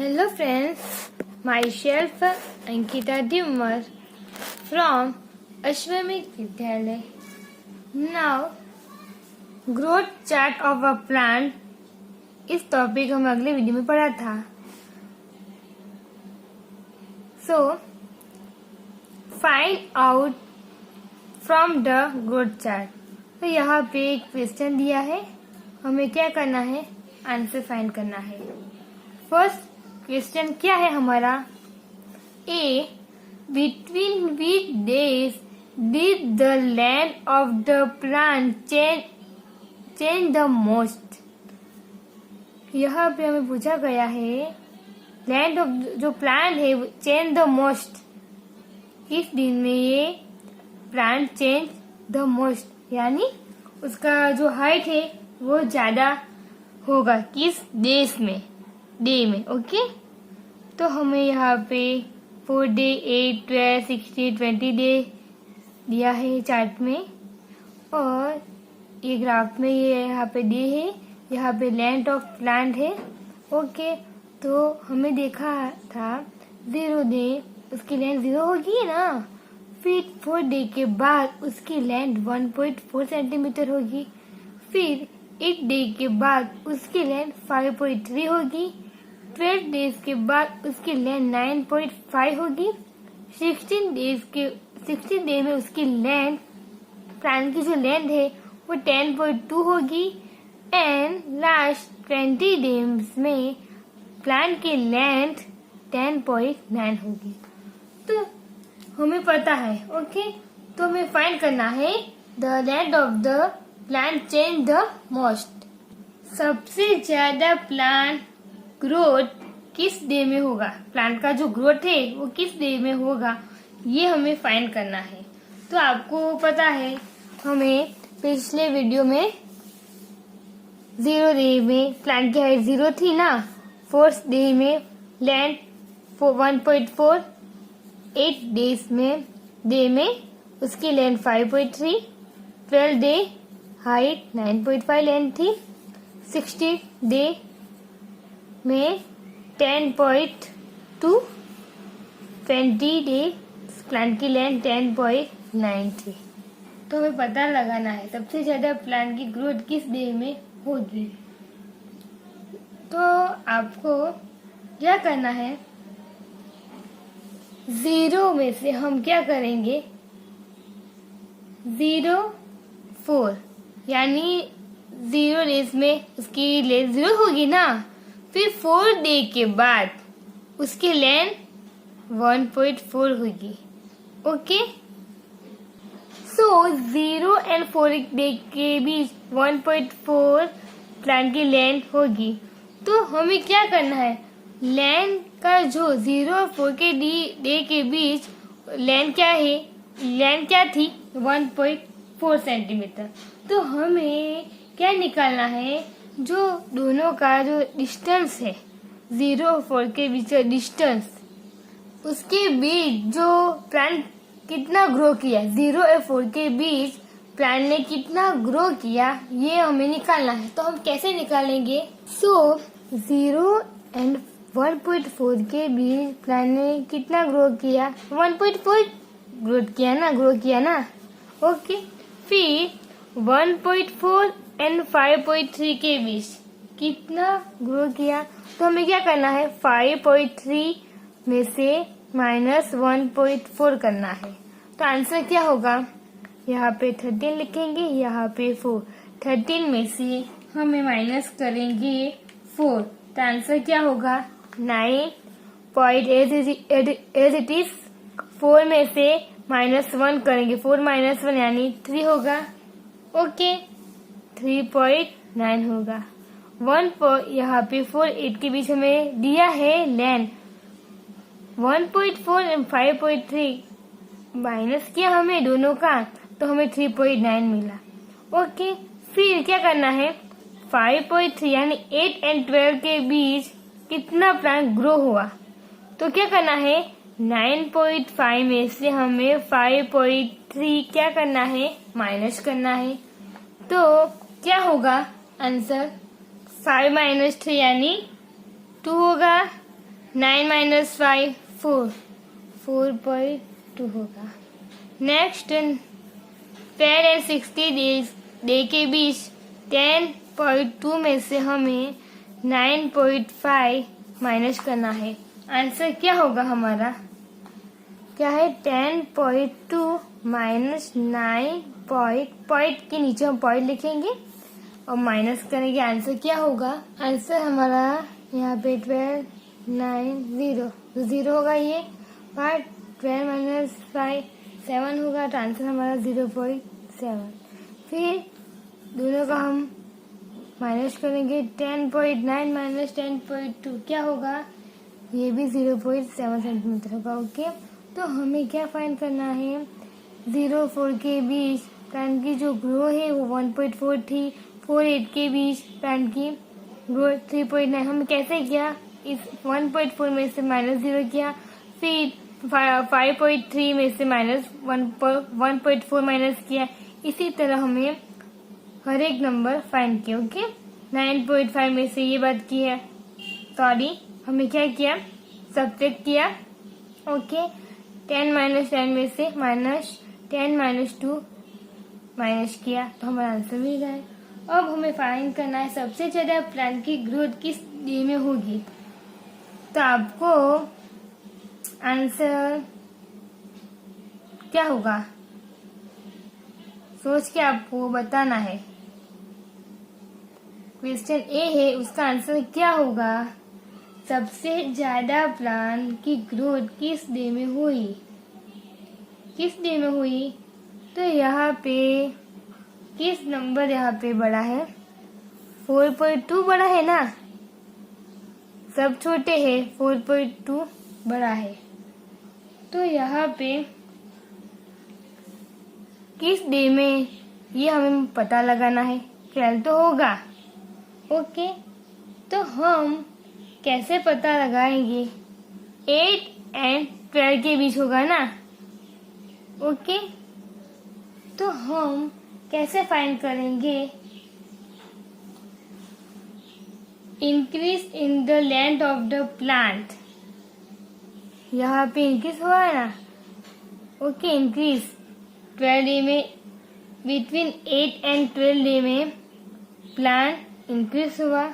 Hello friends, myself Ankita Dimar from Ashwamik Vidyalaya. Now, growth chart of a plant इस topic हम अगले video में पढ़ा था. So, find out from the growth chart. तो यहाँ पे एक क्वेश्चन दिया है, हमें क्या करना है, आंसर फाइंड करना है. फर्स्ट क्वेश्चन क्या है हमारा? ए, between which days did the length of the plant change the most? यहाँ पे हमें पूछा गया है लेंथ ऑफ जो प्लांट है चेंज द मोस्ट. किस दिन में ये प्लांट चेंज द मोस्ट, यानी उसका जो हाइट है वो ज्यादा होगा किस डे में. ओके, तो हमें यहाँ पे 4 डे 8 12 60 20 डे दिया है चार्ट में, और ये ग्राफ में ये यहाँ पे डे है, यहाँ पे लेंथ ऑफ प्लांट है. ओके, तो हमें देखा था 0 डे उसकी लेंथ 0 होगी ना, फिर 4 डे के बाद उसकी लेंथ 1.4 सेंटीमीटर होगी, फिर 8 डे के बाद उसकी लेंथ 5.3 होगी, 12 डेज के बाद उसकी लेंथ 9.5 होगी, 16 डे में उसकी लेंथ प्लांट की जो लेंथ है वो 10.2 होगी, एंड लास्ट 20 डेज में प्लांट की लेंथ 10.9 होगी. तो हमें पता है. ओके, तो हमें फाइंड करना है the length of the plant change the most. सबसे ज्यादा प्लांट ग्रोथ किस डे में होगा, प्लांट का जो ग्रोथ है वो किस डे में होगा, ये हमें फाइंड करना है. तो आपको पता है हमें पिछले वीडियो में 0 डे में प्लांट की हाइट 0 थी ना, 4th डे में लेंथ 1.4, 8 डे में उसकी लेंथ 5.3, 12 डे हाइट 9.5 लेंथ थी, 60 डे में 10.2, 20 डे प्लांट की लेंथ 10.9 थी. तो हमें पता लगाना है सबसे ज्यादा प्लांट की ग्रोथ किस डे में होगी. तो आपको क्या करना है, 0 में से हम क्या करेंगे, 0 4, यानी 0 डेज में उसकी लेंथ 0 होगी ना, फिर 4 डे के बाद उसकी लेंथ 1.4 होगी. ओके, सो 0 एंड 4 डे के बीच 1.4 प्लांट की लेंथ होगी. तो हमें क्या करना है, लेंथ का जो 0 और 4 के डे के बीच लेंथ क्या है, लेंथ क्या थी 1.4 सेंटीमीटर. तो हमें क्या निकालना है, जो दोनों का जो डिस्टेंस है 0 और 4 के बीच का डिस्टेंस, उसके बीच जो प्लांट कितना ग्रो किया, 0 और 4 के बीच प्लांट ने कितना ग्रो किया, ये हमें निकालना है. तो हम कैसे निकालेंगे, 0 एंड 1.4 के बीच प्लांट ने कितना ग्रो किया, 1.4 ग्रो किया ना. ओके, फिर 1.4 एंड 5.3 के बीच कितना ग्रो किया, तो हमें क्या करना है, 5.3 में से माइनस 1.4 करना है. तो आंसर क्या होगा, यहाँ पे 13 लिखेंगे, यहाँ पे 4. 13 में से हमें माइनस करेंगे 4, तो आंसर क्या होगा 9. एज इट इज 4 में से -1 करेंगे, 4 - 1 यानी 3 होगा. ओके, 3.9 होगा. 1 यहाँ पे 4 8 के बीच हमें दिया है लेंथ 1.4 एंड 5.3, माइनस किया हमें दोनों का, तो हमें 3.9 मिला. ओके, फिर क्या करना है, 5.3 यानी 8 एंड 12 के बीच कितना प्लांट ग्रो हुआ, तो क्या करना है, 9.5 में से हमें 5.3 क्या करना है, माइनस करना है. तो क्या होगा आंसर, 5 - 3 यानी 2 होगा. 9 माइनस 5 4, 4.2 होगा। नेक्स्ट 10 एंड 60 डे के बीच 10.2 में से हमें 9.5 माइनस करना है। आंसर क्या होगा हमारा? क्या है? 10.2 माइनस 9 पॉइंट के नीचे हम पॉइंट लिखेंगे और माइनस करेंगे। आंसर क्या होगा? आंसर हमारा यहाँ पे 12 9 0 होगा। ये पार्ट 12 माइनस 5 7 होगा, तो आंसर हमारा 0.7। फिर दोनों का हम माइनस करेंगे। 10.9 माइनस 10.2 क्या होगा? ये भी 0.7 सेंटीमीटर होगा। ओके, तो हमें क्या फाइंड करना है? 0-4 के बीच प्लांट की जो ग्रो है वो 1.4 थी। 4-8 के बीच प्लांट की ग्रो 3.9। हमने कैसे किया? इस 1.4 में से माइनस 0 किया, फिर 5.3 में से माइनस 1.4 माइनस किया। इसी तरह हमें हर एक नंबर फाइंड किया। ओके, 9.5 में से ये बात की है, सॉरी हमें क्या किया? सब्ट्रैक्ट किया। ओके, 10 माइनस 10 में से माइनस 10 माइनस 2 माइनस किया, तो हमारा आंसर मिल रहा है। अब हमें फाइंड करना है सबसे ज्यादा प्लांट की ग्रोथ किस डे में होगी। तो आपको आंसर क्या होगा सोच के आपको बताना है। क्वेश्चन ए है, उसका आंसर क्या होगा? सबसे ज्यादा प्लांट की ग्रोथ किस डे में हुई? किस डे में हुई? तो यहाँ पे किस नंबर यहाँ पे बड़ा है? 4.2 बड़ा है ना, सब छोटे हैं, 4.2 बड़ा है। तो यहाँ पे किस डे में ये हमें पता लगाना है। 12 तो होगा। ओके, तो हम कैसे पता लगाएंगे? 8 एंड 12 के बीच होगा ना। ओके, तो हम कैसे फाइंड करेंगे? Increase in the length of the plant. यहाँ पे इंक्रीज हुआ है ना। ओके, इंक्रीज 12 डे में, बिटवीन 8 एंड 12 डे में प्लांट इंक्रीज हुआ।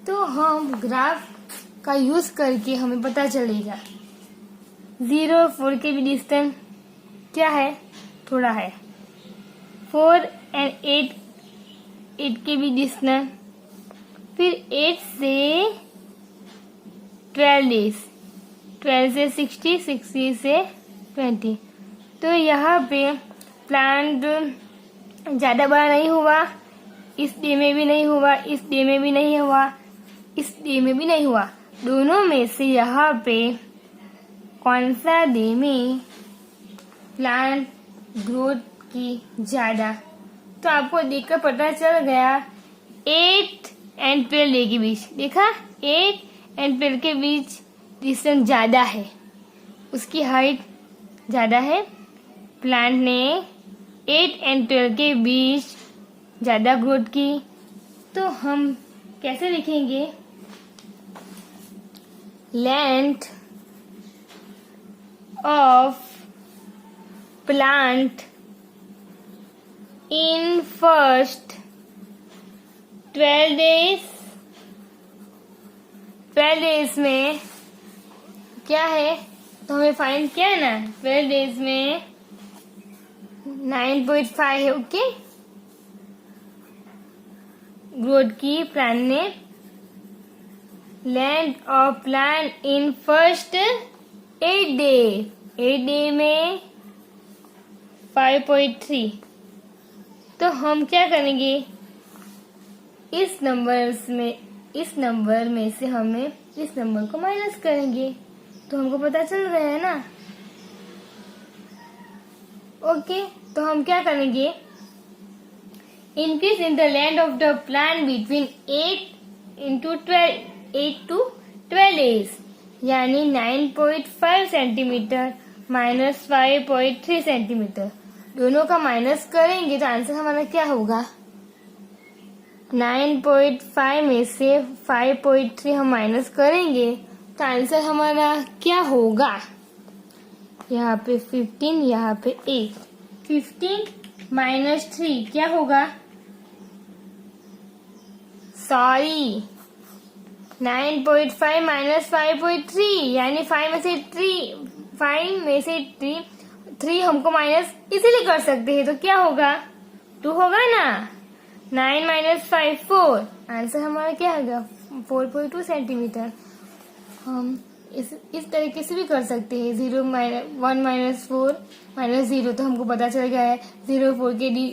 तो हम ग्राफ का यूज करके हमें पता चलेगा। 0-4 के भी डिस्टेंस क्या है? थोड़ा है। 4 एंड 8 के भी डिस्टेंस, फिर 8 से 12 डेज, 12 से 60, 60 से 20। तो यहाँ पे प्लांट ज्यादा बड़ा नहीं हुआ, इस डे में भी नहीं हुआ, इस डे में भी नहीं हुआ, इस डे में भी नहीं हुआ। दोनों में से यहाँ पे कौन सा डे में प्लांट ग्रोथ की ज्यादा? तो आपको देखकर पता चल गया। 8 एंड 12 डे के बीच, देखा 8 एंड 12 के बीच डिस्टेंस ज्यादा है, उसकी हाइट ज्यादा है। प्लांट ने 8 एंड 12 के बीच ज्यादा ग्रोथ की। तो हम कैसे लिखेंगे? Length of plant in first 12 days में क्या है? तो हमें फाइंड किया है ना, 12 डेज में 9.5 है। ओके, ग्रोथ की प्लांट ने। Length of plant in first 8 day में 5.3। तो हम क्या करेंगे? इस नंबर में से हमें इस नंबर को माइनस करेंगे, तो हमको पता चल गया है ना। ओके, तो हम क्या करेंगे? Increase in the length of the plant between 8 to 12 days, यानी 9.5 सेंटीमीटर माइनस 5.3 सेंटीमीटर। दोनों का माइनस करेंगे तो आंसर हमारा क्या होगा? 9.5 में से 5.3 हम माइनस करेंगे तो आंसर हमारा क्या होगा? यहाँ पे 15, यहाँ पे 8। 15 माइनस 3 क्या होगा? सॉरी, 9.5 माइनस 5.3 यानी 5 में से 3 हमको माइनस इसीलिए कर सकते हैं, तो क्या होगा? 2 होगा ना। 9 माइनस 5 4। आंसर हमारा क्या होगा? 4.2 सेंटीमीटर। हम इस तरीके से भी कर सकते हैं। 1 माइनस 4 माइनस 0, तो हमको पता चल गया है 0.4 के डी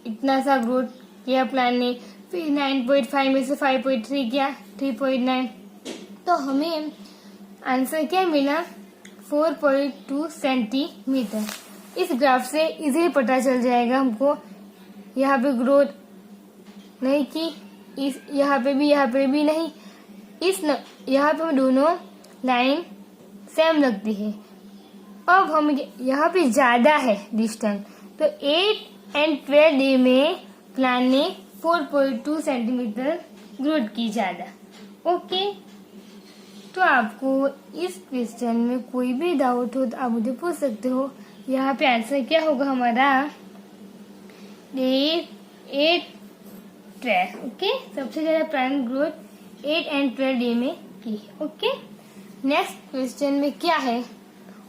इतना सा ग्रोथ किया प्लांट ने। फिर 9.5 में से 5.3 किया 3.9, तो हमें आंसर क्या मिला? 4.2 सेंटीमीटर। इस ग्राफ से इजीली पता चल जाएगा हमको। यहाँ पे ग्रोथ नहीं की, यहाँ पे भी नहीं, यहाँ पे दोनों लाइन सेम लगती है। अब हम यहाँ पे ज्यादा है डिस्टेंस, तो 8 एंड 12 डे में प्लांट ने 4.2 सेंटीमीटर ग्रोथ की ज्यादा। ओके, तो आपको इस क्वेश्चन में कोई भी डाउट हो तो आप मुझे पूछ सकते हो। यहाँ पे आंसर क्या होगा हमारा? 8 12। ओके, सबसे ज्यादा प्लांट ग्रोथ 8 एंड 12 डे में की। ओके, नेक्स्ट क्वेश्चन में क्या है?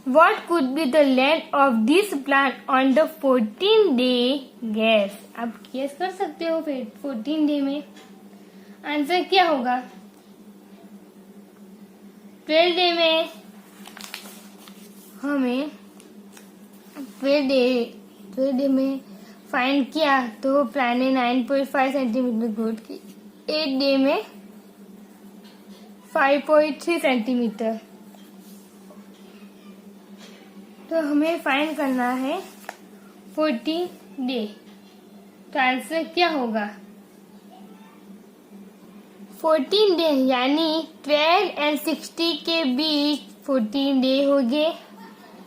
What could be the length of this plant on the 14-day guess? आप गेस कर सकते हो फिर 14 डे में आंसर क्या होगा? 12 डे में हमें 12 डे में फाइंड किया तो प्लांट ने 9.5 सेंटीमीटर ग्रोथ की। 8 डे में 5.3 सेंटीमीटर। तो हमें फाइंड करना है 14 डे, तो आंसर क्या होगा? 14 डे यानी 12 एंड 60 के बीच 14 डे हो गए,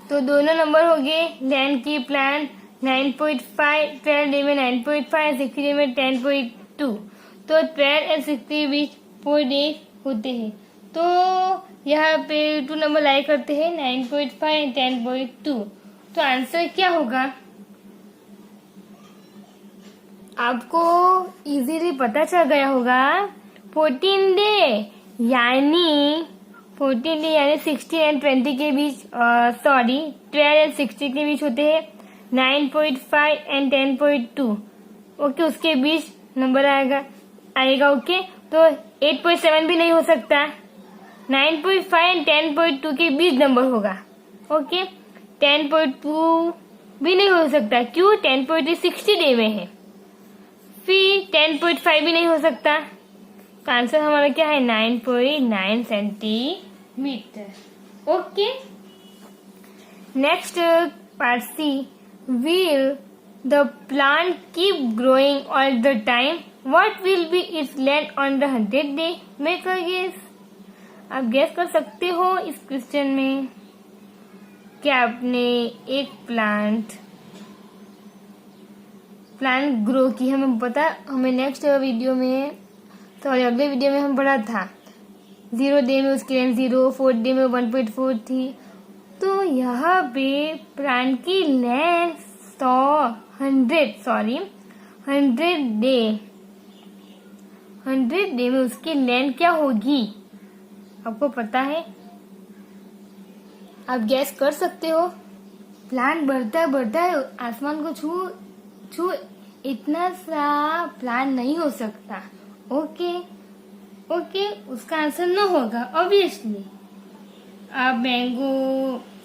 तो दोनों नंबर हो गए। लेंथ की प्लांट 9.5, 12 डे में 9.5, 60 डे में 10.2, तो 12 एंड 60 के बीच 4 डे होते हैं। तो यहाँ पे 2 नंबर लाई करते हैं 9.5 एंड 10.2, तो आंसर क्या होगा? आपको इजीली पता चल गया होगा। 14 डे यानी 60 एंड 20 के बीच, 12 एंड 60 के बीच होते हैं 9.5 एंड 10.2। ओके, उसके बीच नंबर आएगा। ओके, तो 8.7 भी नहीं हो सकता। 9.5 एंड 10.2 के बीच नंबर होगा। ओके, 10.2 भी नहीं हो सकता। क्यों? 10.2 60 डे में है। फिर 10.5 भी नहीं हो सकता। तो आंसर हमारा क्या है? 9.9 centimetre. Okay, next part C. Will the plant keep growing all the time? What will be its length on the 100 day? Make a guess. आप गेस कर सकते हो इस क्वेश्चन में। क्या आपने एक प्लांट ग्रो की? हमें पता, हमें नेक्स्ट वीडियो में, अगले वीडियो में हम पढ़ा था 0 डे में उसकी लेंथ 0, 4 डे में 1.4 थी। तो यहाँ पे प्लांट की लेंथ 100 डे में उसकी लेंथ क्या होगी? आपको पता है? आप गैस कर सकते हो। प्लांट बढ़ता है आसमान को छू इतना सा प्लांट नहीं हो सकता। ओके, उसका आंसर न होगा ऑब्वियसली।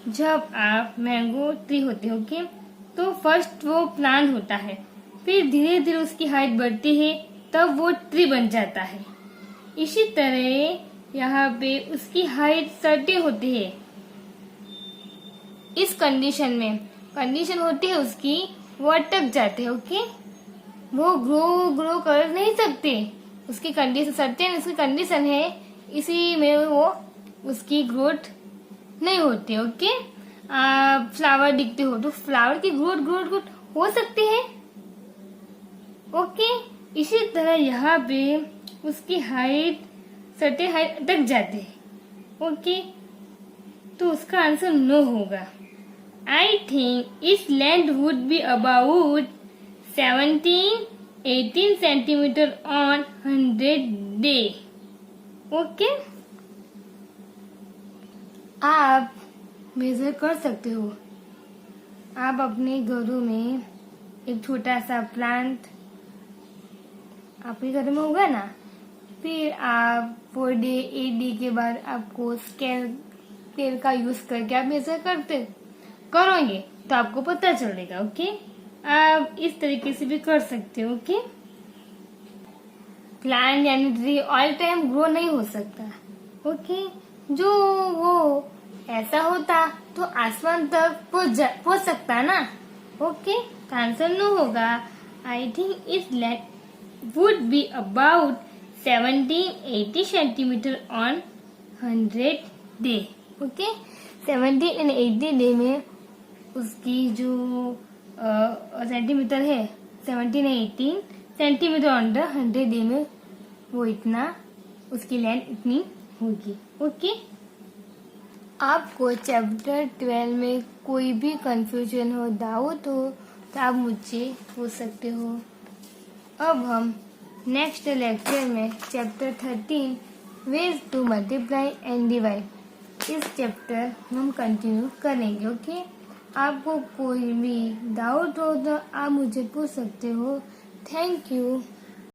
जब आप मैंगो ट्री होते हो, ओके, तो फर्स्ट वो प्लांट होता है, फिर धीरे धीरे उसकी हाइट बढ़ती है, तब वो ट्री बन जाता है। इसी तरह यहाँ पे उसकी हाइट 30 होती है। इस कंडीशन होती है उसकी, वो अटक जाते हैं। ओके, वो ग्रो कर नहीं सकते। उसकी कंडीशन है, इसी में वो उसकी ग्रोथ नहीं होती। ओके, फ्लावर दिखते हो तो फ्लावर की ग्रोथ हो सकती है। ओके, इसी तरह यहाँ पे उसकी हाइट सर्टेन हाइट अटक जाते हैं। ओके, तो उसका आंसर नो होगा। आई थिंक इस length would be about 17-18 centimetre on 100 day. Okay, आप मेजर कर सकते हो। आप अपने घरों में एक छोटा सा प्लांट आपके घर में होगा ना, फिर आप 4 डे 8 डे के बाद आपको स्केल पेन का यूज करके आप मेजर करोगे तो आपको पता चलेगा। ओके, आप इस तरीके से भी कर सकते हो। ओके, प्लांट यानी ट्री ऑल टाइम ग्रो नहीं हो सकता। ओके, जो वो ऐसा होता तो आसमान तक पहुंच सकता ना। ओके, तो आंसर नो होगा। I think its length would be about 17-80 centimetre on 100 day. ओके, 70 and 80 डे में उसकी जो सेंटीमीटर है 17 and 18 सेंटीमीटर ऑन 100 डे में वो इतना उसकी लेंथ इतनी होगी। ओके, आपको चैप्टर 12 में कोई भी कंफ्यूजन हो, डाउट हो तो आप मुझसे पूछ सकते हो। अब हम नेक्स्ट लेक्चर में chapter 13 ways to multiply and divide इस चैप्टर हम कंटिन्यू करेंगे। ओके, आपको कोई भी डाउट हो तो आप मुझे पूछ सकते हो। Thank you.